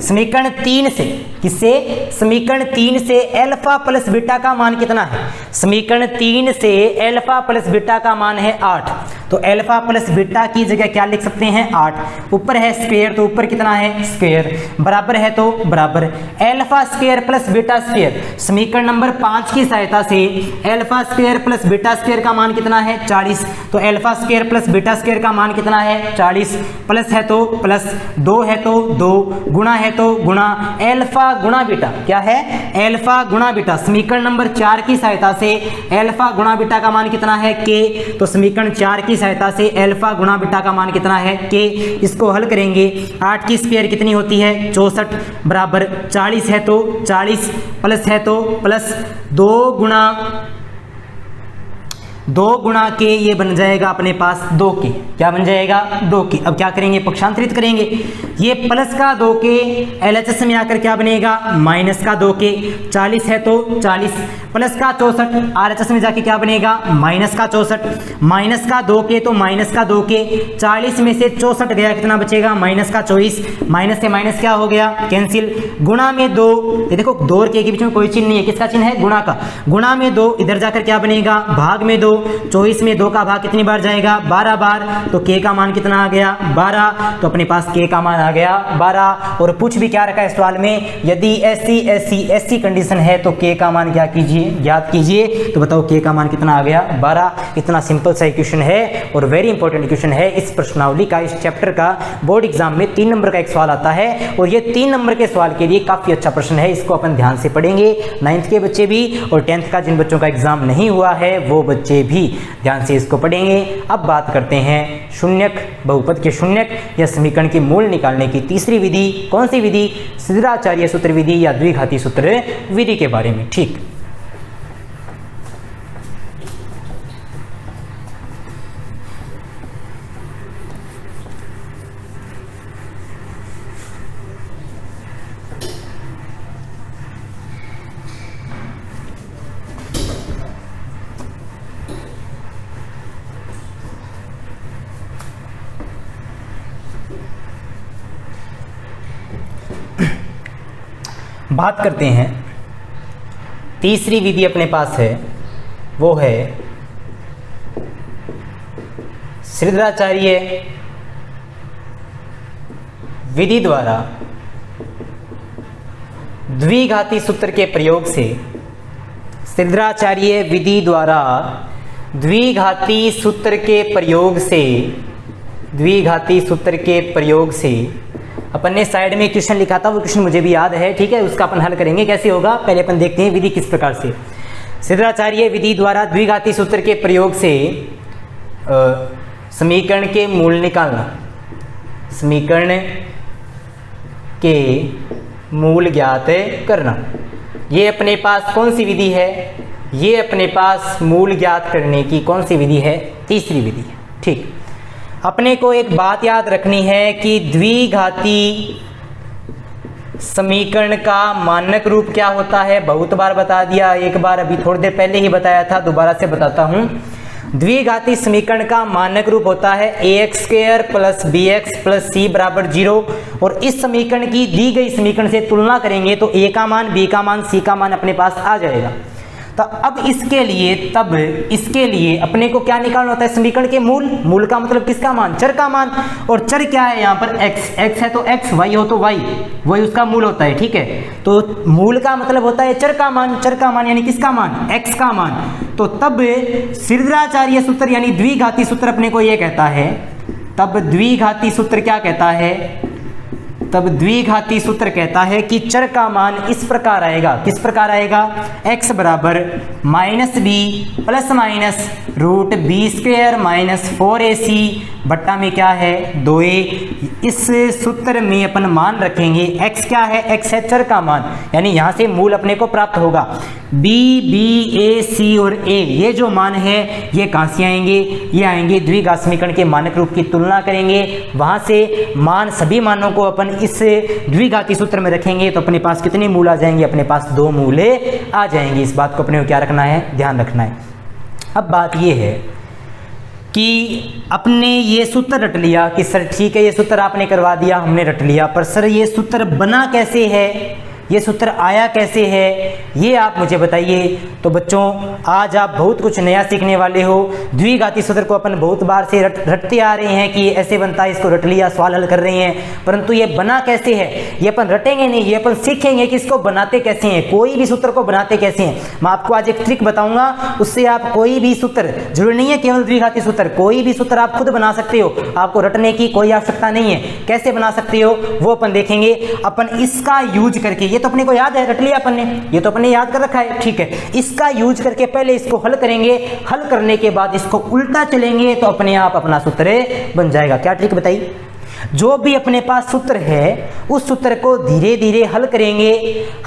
समीकरण 3 से किससे? समीकरण 3 से अल्फा प्लस बीटा का मान कितना है? समीकरण 3 से अल्फा प्लस बीटा का मान है 8। तो अल्फा प्लस बीटा की जगह क्या लिख सकते हैं? 8। ऊपर है स्क्वायर, तो ऊपर कितना है? स्क्वायर। बराबर है तो बराबर alpha square plus beta square. समीकरण नंबर 5 की सहायता से alpha square plus beta square का मान कितना है? 40। तो alpha square plus beta square का मान कितना है? 40। प्लस है तो प्लस, 2 है तो 2, गुणा है तो गुणा, अल्फा गुणा बीटा क्या है? अल्फा गुणा बीटा। समीकरण नंबर 4 की सहायता से अल्फा गुणा बीटा का मान कितना है? k। तो समीकरण 4 की सहायता से अल्फा गुणा बीटा का मान कितना है? k। इसको हल करेंगे, 8 की स्क्वायर कितनी होती है? 64 बराबर 40 है तो 40 प्लस है तो प्लस 2 गुणा के, ये बन जाएगा अपने पास 2k। क्या बन जाएगा? 2k। अब क्या करेंगे? पक्षांतरित करेंगे। ये प्लस का 2k LHS में आकर क्या बनेगा? माइनस का 2k। 40 है तो 40 प्लस का 64 RHS में जाके क्या बनेगा? माइनस का 64। माइनस का 2k तो माइनस का 2k। 40 में से 64 गया, कितना बचेगा? माइनस का 24। माइनस से माइनस क्या हो गया? कैंसिल। गुणा में 2, ये देखो 2 और k के बीच में कोई चिन्ह नहीं है। किसका चिन्ह है? गुणा का। गुणा में 2, इधर जाकर क्या बनेगा? भाग में 2। 24 में 2 का भाग कितनी बार जाएगा? 12 बार। तो k का मान कितना आ गया? 12। तो अपने पास k का मान आ गया 12। और पूछ भी क्या रखा है सवाल में? यदि ऐसी कंडीशन है तो k का मान क्या कीजिए? ज्ञात कीजिए। तो बताओ k का मान कितना आ गया? 12। इतना सिंपल सा इक्वेशन है और वेरी इंपॉर्टेंट इक्वेशन है। इस प्रश्नावली का, इस चैप्टर का बोर्ड एग्जाम में 3 नंबर का एक सवाल आता है और ये 3 नंबर के सवाल के लिए काफी अच्छा प्रश्न है। इसको अपन ध्यान से पढ़ेंगे। 9th के बच्चे भी और 10th का जिन बच्चों का एग्जाम नहीं हुआ है वो बच्चे भी ध्यान से इसको पढ़ेंगे। अब बात करते हैं शून्यक, बहुपद के शून्यक या समीकरण के मूल निकालने की तीसरी विधि। कौन सी विधि? सिद्धाचार्य सूत्र विधि या द्विघाती सूत्र विधि के बारे में। ठीक, बात करते हैं तीसरी विधि अपने पास है, वो है सिद्धाचार्य विधि द्वारा द्विघाती सूत्र के प्रयोग से, श्रीधराचार्य विधि द्वारा द्विघाती सूत्र के प्रयोग से, द्विघाती सूत्र के प्रयोग से अपन ने साइड में क्वेश्चन लिखा था, वो क्वेश्चन मुझे भी याद है, ठीक है। उसका अपन हल करेंगे, कैसे होगा पहले अपन देखते हैं विधि किस प्रकार से। श्रीधराचार्य विधि द्वारा द्विघाती सूत्र के प्रयोग से समीकरण के मूल निकालना, समीकरण के मूल ज्ञात करना। ये अपने पास कौन सी विधि है? ये अपने पास मूल ज्ञात करने की कौन सी विधि है? तीसरी विधि है, ठीक। अपने को एक बात याद रखनी है कि द्विघाती समीकरण का मानक रूप क्या होता है, बहुत बार बता दिया, एक बार अभी थोड़ी देर पहले ही बताया था, दोबारा से बताता हूँ। द्विघाती समीकरण का मानक रूप होता है ax² + bx + c = 0। और इस समीकरण की दी गई समीकरण से तुलना करेंगे तो a का मान, b का मान, c का मान अपने पास आ जाएगा। तो अब इसके लिए अपने को क्या निकालना होता है? समीकरण के मूल। मूल का मतलब किसका मान? चर का मान। और चर क्या है यहाँ पर? x है तो x, y हो तो y, वही उसका मूल होता है, ठीक है। तो मूल का मतलब होता है चर का मान। चर का मान यानी किसका मान? x का मान। तो तब श्रीधराचार्य सूत्र यानी द्विघाती सूत्र अपने को ये कहता है, तब द्विघाती सूत्र क्या कहता है? तब द्विघाती सूत्र कहता है कि चर का मान इस प्रकार आएगा। किस प्रकार आएगा? x बराबर -b ± √b² - 4ac बट्टा में क्या है? 2a। इस सूत्र में अपन मान रखेंगे x क्या है? x है चर का मान, यानी यहाँ से मूल अपने को प्राप्त होगा। b, a, c और a ये जो मान है ये कहाँ से आएंगे? ये आएंगे द्विघात समीकरण के मानक रूप की तुलना करेंगे, वहाँ से मान, सभी मानों को अपन इस द्विघाती सूत्र में रखेंगे तो अपने पास कितने मूल आ जाएंगे? अपने पास 2 मूल आ जाएंगे। इस बात को अपने को क्या रखना है? ध्यान रखना है। अब बात ये है कि अपने ये सूत्र रट लिया कि सर ठीक है, ये सूत्र आपने करवा दिया, हमने रट लिया, पर सर ये सूत्र बना कैसे है, ये सूत्र आया कैसे है, ये आप मुझे बताइए। तो बच्चों आज आप बहुत कुछ नया सीखने वाले हो। द्विघाती सूत्र को अपन बहुत बार से रटते आ रहे हैं कि ये ऐसे बनता है, इसको रट लिया, सवाल हल कर रहे हैं, परंतु ये बना कैसे है ये अपन रटेंगे नहीं, ये अपन सीखेंगे कि इसको बनाते कैसे हैं, कोई भी सूत्र को बनाते कैसे हैं। मैं आपको आज एक ट्रिक बताऊंगा, उससे आप कोई भी सूत्र, जरूरी नहीं है केवल द्विघाती सूत्र, कोई भी सूत्र आप खुद बना सकते हो, आपको रटने की कोई आवश्यकता नहीं है। कैसे बना सकते हो वो अपन देखेंगे। अपन इसका यूज करके, ये तो अपने को याद है, रट लिया अपन ने, ये तो अपन ने याद कर रखा है, ठीक है। इसका यूज करके पहले इसको हल करेंगे, हल करने के बाद इसको उल्टा चलेंगे तो अपने आप अपना सूत्र बन जाएगा। क्या ट्रिक बताइए? जो भी अपने पास सूत्र है उस सूत्र को धीरे धीरे हल करेंगे,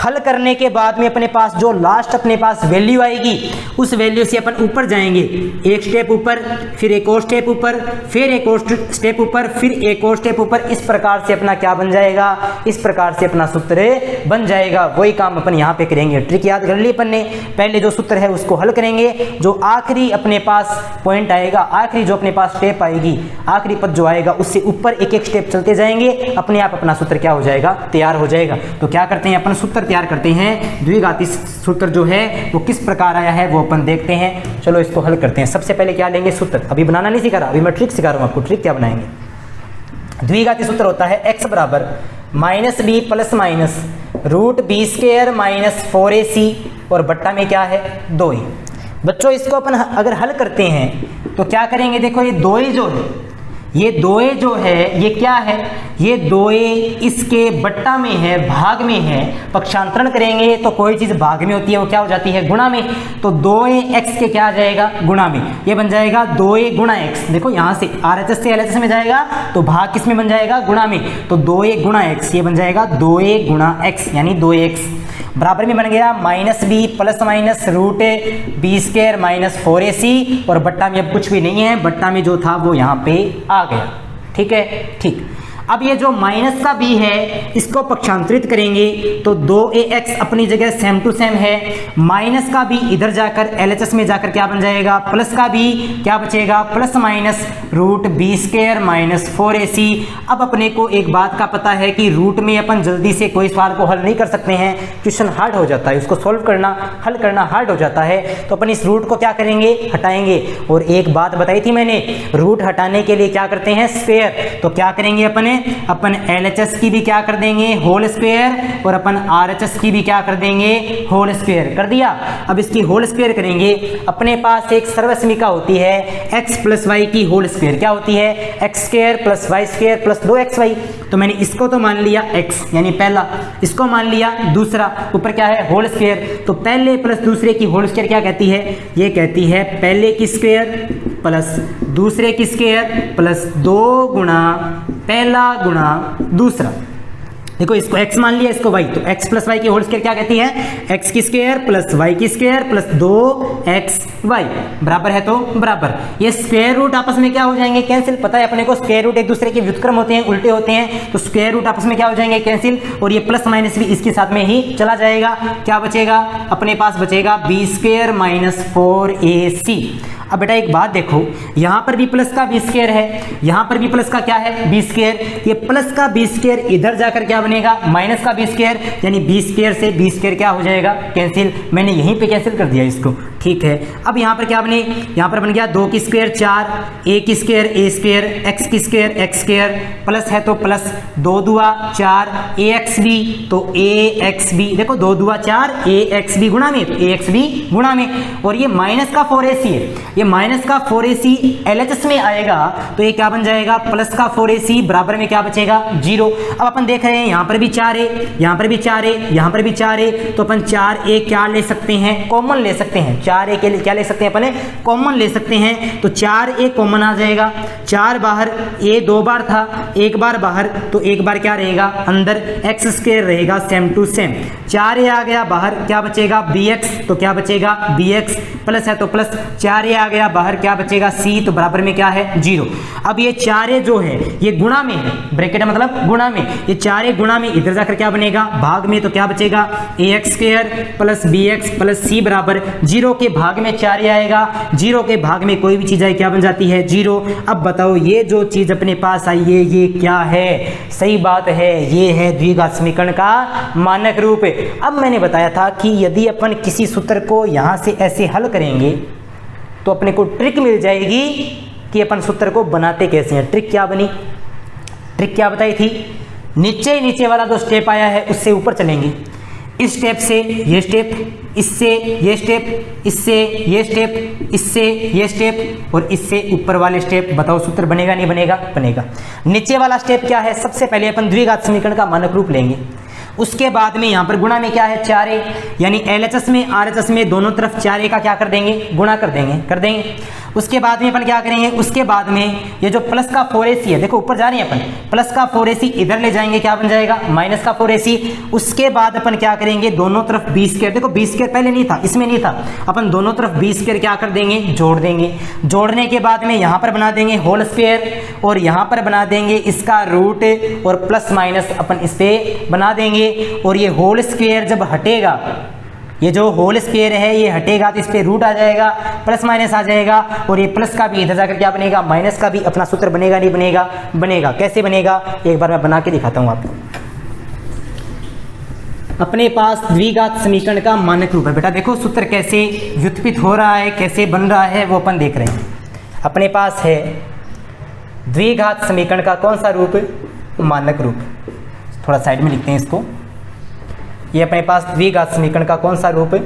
हल करने के बाद में अपने पास जो लास्ट अपने पास वैल्यू आएगी उस वैल्यू से अपन ऊपर जाएंगे, एक स्टेप ऊपर, फिर एक और स्टेप ऊपर, फिर एक और स्टेप ऊपर, फिर एक और स्टेप ऊपर। इस प्रकार से अपना क्या बन जाएगा? इस प्रकार से अपना सूत्र बन जाएगा। वही काम अपन यहाँ पे करेंगे। ट्रिक याद कर ली अपन ने, पहले जो सूत्र है उसको हल करेंगे, जो आखिरी अपने पास पॉइंट आएगा, आखिरी जो अपने पास स्टेप आएगी, आखिरी पद जो आएगा उससे ऊपर एक एक स्टेप चलते जाएंगे, अपने आप अपना सूत्र क्या हो जाएगा? तैयार हो जाएगा। तो क्या करते हैं अपन? सूत्र तैयार करते हैं। द्विघाती सूत्र जो है वो किस प्रकार आया है वो अपन देखते हैं। चलो इसको हल करते हैं। सबसे पहले क्या लेंगे? सूत्र। अभी बनाना नहीं सिखा रहा, अभी मैं ट्रिक सिखा रहा हूँ आपको। ट्रिक क्या बनाएंगे? द्विघाती सूत्र होता है x बराबर -b ± √b² - 4ac और बट्टा में क्या है? 2a। बच्चों इसको अपन अगर हल करते हैं तो क्या करेंगे? देखो ये 2a जो है, ये 2a जो है ये क्या है? ये 2a इसके बट्टा में है, भाग में है। पक्षांतरण करेंगे तो कोई चीज़ भाग में होती है वो क्या हो जाती है? गुणा में। तो 2a x के क्या आ जाएगा? गुणा में। ये बन जाएगा 2a गुणा x। देखो यहाँ से RHS से LHS में जाएगा तो भाग किस में बन जाएगा? गुणा में। तो 2a गुणा x, ये बन जाएगा 2a गुणा x यानी 2x बराबर में बन गया -b ± √b² - 4ac और बट्टा में अब कुछ भी नहीं है, बट्टा में जो था वो यहाँ पे आ गया। ठीक है, ठीक। अब ये जो माइनस का b है इसको पक्षांतरित करेंगे तो 2ax अपनी जगह सेम टू सेम है, माइनस का b इधर जाकर LHS में जाकर क्या बन जाएगा? प्लस का b क्या बचेगा? Plus √b² - 4ac। अब अपने को एक बात का पता है कि रूट में अपन जल्दी से कोई सवाल को हल नहीं कर सकते हैं, क्वेश्चन हार्ड हो जाता है, उसको सॉल्व करना, हल करना हार्ड हो जाता है। तो अपन इस रूट को क्या करेंगे? हटाएंगे। और एक बात बताई थी मैंने, रूट हटाने के लिए क्या करते हैं? स्क्वायर। तो क्या करेंगे अपने? में अपन LHS की भी क्या कर देंगे होल स्क्वायर और अपन RHS की भी क्या कर देंगे होल स्क्वायर कर दिया। अब इसकी होल स्क्वायर करेंगे, अपने पास एक सर्वसमीका होती है x प्लस वाई की होल स्क्वायर, क्या होती है x square plus y square plus 2xy। तो मैंने इसको तो मान लिया x यानी पहला, इसको मान लिया दूसरा, ऊपर क्या है होल स्क्वायर। तो पहले प्लस दूसरे की होल स्क्वायर क्या कहती है, ये कहती है पहले की स्क्वायर प्लस दूसरे की स्क्वायर प्लस 2 गुणा पहला गुणा दूसरा। देखो इसको x मान लिया, इसको y, तो x प्लस वाई की होल स्क्वायर क्या कहती है x की स्क्वायर प्लस y की स्क्वायर प्लस 2xy बराबर है तो बराबर। ये स्क्वायर रूट आपस में क्या हो जाएंगे कैंसिल, पता है अपने को स्क्वायर रूट एक दूसरे के व्युत्क्रम होते हैं, उल्टे होते हैं, तो स्क्वायर रूट आपस में क्या हो जाएंगे कैंसिल, और ये प्लस माइनस भी इसके साथ में ही चला जाएगा। क्या बचेगा अपने पास, बचेगा बी स्क्वायर माइनस 4ac। अब बेटा एक बात देखो, यहाँ पर भी प्लस का बी स्क्वायर है, यहाँ पर भी प्लस का क्या है बी स्क्वायर, ये प्लस का बी स्क्वायर इधर जाकर क्या बनेगा माइनस का बी स्क्वायर, यानी बी स्क्वायर से बी स्क्वायर क्या हो जाएगा कैंसिल। मैंने यहीं पे कैंसिल कर दिया इसको, ठीक है। अब यहाँ पर क्या बने, यहाँ पर बन गया 2 की स्क्वायर 4, a की स्क्वायर a स्क्वायर, x की स्क्वायर x स्क्वायर, प्लस है तो प्लस 2 दुआ 4 axb, तो axb देखो 2 दुआ 4 axb गुणा में, तो axb गुणा में, और ये माइनस का 4ac है, ये माइनस का 4ac LHS में आएगा, तो ये क्या बन जाएगा प्लस का 4ac बराबर में क्या बचेगा 0। अब अपन देख रहे हैं यहाँ पर भी 4 है, यहाँ पर भी 4 है, यहाँ पर भी 4 है, तो अपन 4a क्या ले सकते हैं कॉमन ले सकते हैं, 4a के लिए क्या ले सकते हैं अपने कॉमन ले सकते हैं, तो 4a कॉमन आ जाएगा, 4 बाहर, a 2 बार था, 1 बार बाहर, तो 1 बार क्या रहेगा अंदर x स्क्वायर रहेगा सेम टू सेम, 4a आ गया बाहर, क्या बचेगा bx, तो क्या बचेगा bx, प्लस है तो प्लस, 4a आ गया बाहर, क्या बचेगा c, तो बराबर में क्या है 0। अब ये 4a जो है ये गुणा में है, ब्रैकेट मतलब गुणा में, ये 4a गुणा में इधर जाकर क्या बनेगा भाग में, तो क्या बचेगा ax square plus bx plus c बराबर 0 के भाग में 4 आएगा, 0 के भाग में कोई भी चीज आए क्या बन जाती है 0। अब बताओ ये जो चीज अपने पास आई है ये क्या है, सही बात है ये है द्विघात समीकरण का मानक रूप। अब मैंने बताया था कि यदि अपन किसी सूत्र को यहां से ऐसे हल करेंगे तो अपने को ट्रिक मिल जाएगी कि अपन सूत्र को बनाते कैसे हैं। ट्रिक क्या बनी, ट्रिक क्या बताई थी, नीचे वाला जो स्टेप आया है उससे ऊपर चलेंगे, इस स्टेप से ये स्टेप, इससे ये स्टेप, इससे ये स्टेप, इससे ये स्टेप और इससे ऊपर वाले स्टेप। बताओ सूत्र बनेगा नहीं बनेगा, बनेगा। नीचे वाला स्टेप क्या है, सबसे पहले अपन द्विघात समीकरण का मानक रूप लेंगे, उसके बाद में यहाँ पर गुणा में क्या है 4a, यानी LHS में RHS में दोनों तरफ 4a का क्या कर देंगे गुणा कर देंगे। उसके बाद में अपन क्या करेंगे, उसके बाद में ये जो प्लस का 4ac है, देखो ऊपर जा रहे हैं अपन, प्लस का 4ac इधर ले जाएंगे, क्या बन जाएगा माइनस का 4ac। उसके बाद अपन क्या करेंगे, दोनों तरफ b स्क्वायर, देखो b स्क्वायर पहले नहीं था, इसमें नहीं था, अपन दोनों तरफ b स्क्वायर क्या कर देंगे जोड़ देंगे। जोड़ने के बाद में यहाँ पर बना देंगे होल स्क्वायर और यहाँ पर बना देंगे इसका रूट और प्लस माइनस अपन इस पे बना देंगे। और ये होल स्क्वायर जब हटेगा, ये जो होल स्क्वायर है ये हटेगा तो इस पे रूट आ जाएगा, प्लस माइनस आ जाएगा, और ये प्लस का भी इधर जाकर क्या बनेगा माइनस का भी। अपना सूत्र बनेगा नहीं बनेगा, बनेगा। कैसे बनेगा एक बार मैं बना के दिखाता हूं आपको। अपने पास द्विघात समीकरण का मानक रूप है बेटा, देखो सूत्र कैसे व्युत्पन्न हो रहा है, कैसे बन रहा है वो अपन देख रहे हैं। अपने पास है द्विघात समीकरण का कौन सा रूप, मानक रूप। थोड़ा साइड में लिखते हैं इसको। ये अपने पास द्विघात समीकरण का कौन सा रूप है,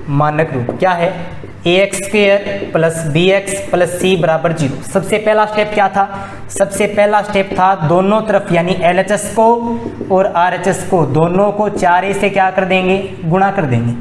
मानक रूप। क्या है, ax square plus bx plus c बराबर 0। सबसे पहला स्टेप क्या था, सबसे पहला स्टेप था दोनों तरफ यानी LHS को और RHS को दोनों को 4a से क्या कर देंगे गुणा कर देंगे।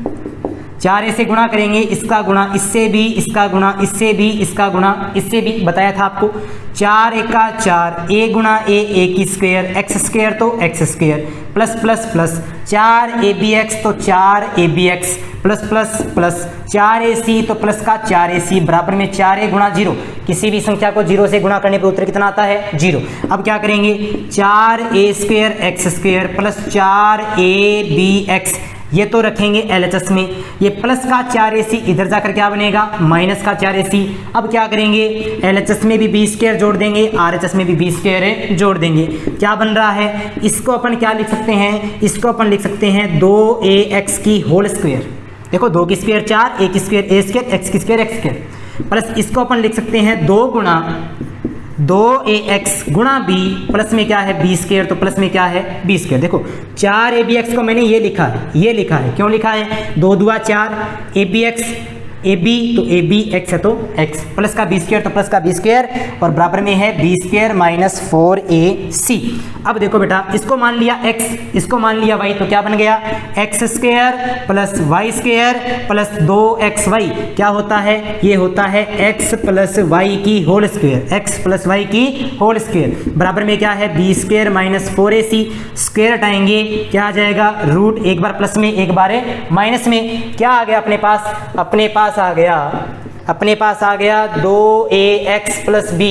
4a से गुणा करेंगे, इसका गुणा इससे भी, इसका गुणा इससे भी, इसका गुणा इससे भी। बताया था आपको 4 एका 4, a गुणा a की स्क्वायर, x स्क्वायर तो x square plus plus plus 4abx तो 4abx plus plus plus 4ac तो प्लस का 4ac बराबर में 4a गुणा 0। किसी भी संख्या को 0 से गुणा करने पर उत्तर कितना आता है 0। अब क्या करेंगे 4a square x square plus 4abx, ये तो रखेंगे LHS में। ये प्लस का 4ac इधर जाकर क्या बनेगा माइनस का 4ac। अब क्या करेंगे LHS में भी b स्क्वायर जोड़ देंगे, RHS में भी b स्क्वायर जोड़ देंगे। क्या बन रहा है, इसको अपन क्या लिख सकते हैं, इसको अपन लिख सकते हैं 2ax की होल स्क्वायर। देखो 2 की स्क्वायर 4, a की स्क्वायर a स्क्वायर, x की स्क्वायर x स्क्वायर, प्लस इसको अपन लिख सकते हैं 2 गुणा 2ax गुणा b प्लस में क्या है b स्क्वायर, तो प्लस में क्या है b स्क्वायर। देखो 4abx को मैंने ये लिखा है, क्यों लिखा है, 2 दूआ 4, abx ab तो ab x है तो x, प्लस का b स्क्वायर तो प्लस का b स्क्वायर, और बराबर में है b स्क्वायर माइनस 4ac। अब देखो बेटा, इसको मान लिया x, इसको मान लिया y, तो क्या बन गया, x square plus y square plus 2xy क्या होता है, ये होता है x प्लस y की whole square, x plus y की होल स्क्वायर, बराबर में क्या है b square minus 4ac। Square हटाएंगे क्या आ जाएगा, रूट, एक बार प्लस में एक बार माइनस में, क्या आ गया अपने पास आ गया 2ax प्लस b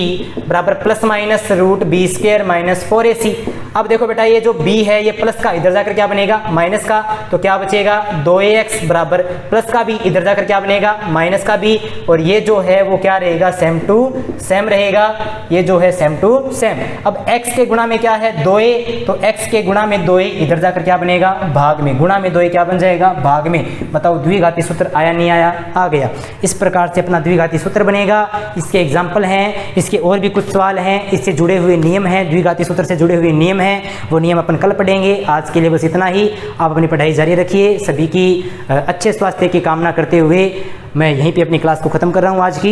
बराबर plus minus root b square minus 4ac। अब देखो बेटा, ये जो b है ये प्लस का इधर जाकर क्या बनेगा, माइनस का, तो क्या बचेगा 2ax बराबर प्लस का b इधर जाकर क्या बनेगा, माइनस का b, और ये जो है वो क्या रहेगा, सेम टू सेम रहेगा, ये जो है सेम टू सेम। अब x के गुणा में क्या है 2a, तो x के गुणा में 2a इधर जाकर क्या बनेगा, भाग में, गुणा में 2a क्या बन जाएगा, भाग में। बताओ द्विघाती सूत्र आया नहीं आया, आ गया। इस प्रकार से अपना द्विघाती सूत्र बनेगा। इसके एग्जाम्पल हैं, इसके और भी कुछ सवाल हैं, इससे जुड़े हुए नियम हैं, द्विघाती सूत्र से जुड़े हुए नियम हैं, वो नियम अपन कल पढ़ेंगे। आज के लिए बस इतना ही। आप अपनी पढ़ाई जारी रखिए। सभी की अच्छे स्वास्थ्य की कामना करते हुए मैं यहीं पे अपनी क्लास को ख़त्म कर रहा हूँ आज की।